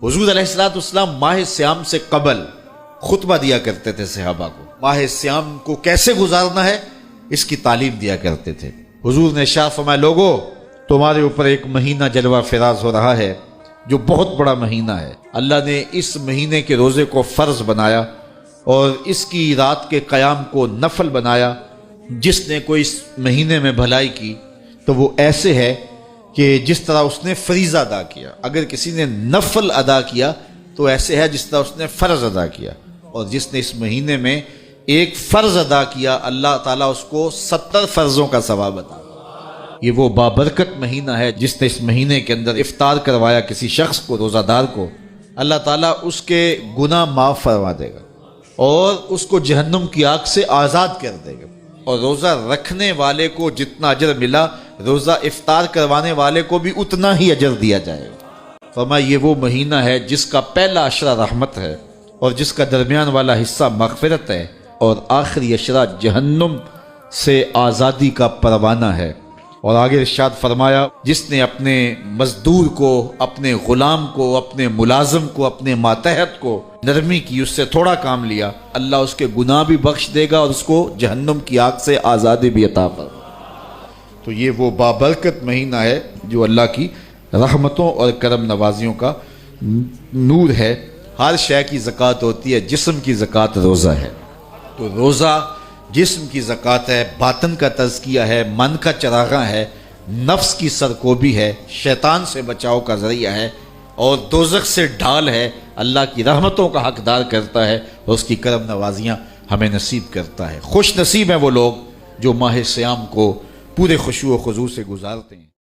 حضور علیہ السلام ماہ سیام سے قبل خطبہ دیا کرتے تھے صحابہ کو، ماہ سیام کو کیسے گزارنا ہے اس کی تعلیم دیا کرتے تھے۔ حضور نے ارشاد فرمایا، لوگو تمہارے اوپر ایک مہینہ جلوہ فراز ہو رہا ہے جو بہت بڑا مہینہ ہے۔ اللہ نے اس مہینے کے روزے کو فرض بنایا اور اس کی رات کے قیام کو نفل بنایا۔ جس نے کوئی اس مہینے میں بھلائی کی تو وہ ایسے ہے کہ جس طرح اس نے فریضہ ادا کیا، اگر کسی نے نفل ادا کیا تو ایسے ہے جس طرح اس نے فرض ادا کیا، اور جس نے اس مہینے میں ایک فرض ادا کیا اللہ تعالیٰ اس کو 70 فرضوں کا ثواب عطا۔ یہ وہ بابرکت مہینہ ہے جس نے اس مہینے کے اندر افطار کروایا کسی شخص کو، روزہ دار کو، اللہ تعالیٰ اس کے گناہ معاف فرما دے گا اور اس کو جہنم کی آگ سے آزاد کر دے گا، اور روزہ رکھنے والے کو جتنا اجر ملا روزہ افطار کروانے والے کو بھی اتنا ہی اجر دیا جائے گا۔ فرمایا یہ وہ مہینہ ہے جس کا پہلا عشرہ رحمت ہے اور جس کا درمیان والا حصہ مغفرت ہے اور آخری عشرہ جہنم سے آزادی کا پروانہ ہے۔ اور آگے ارشاد فرمایا، جس نے اپنے مزدور کو، اپنے غلام کو، اپنے ملازم کو، اپنے ماتحت کو نرمی کی، اس سے تھوڑا کام لیا، اللہ اس کے گناہ بھی بخش دے گا اور اس کو جہنم کی آگ سے آزادی بھی عطا فرمائے۔ تو یہ وہ بابرکت مہینہ ہے جو اللہ کی رحمتوں اور کرم نوازیوں کا نور ہے۔ ہر شے کی زکوٰۃ ہوتی ہے، جسم کی زکوٰۃ روزہ ہے۔ تو روزہ جسم کی زکوٰۃ ہے، باطن کا تزکیہ ہے، من کا چراغاں ہے، نفس کی سرکوبی ہے، شیطان سے بچاؤ کا ذریعہ ہے، اور دوزخ سے ڈھال ہے، اللہ کی رحمتوں کا حقدار کرتا ہے اور اس کی کرم نوازیاں ہمیں نصیب کرتا ہے۔ خوش نصیب ہیں وہ لوگ جو ماہ سیام کو پورے خشوع و خضوع سے گزارتے ہیں۔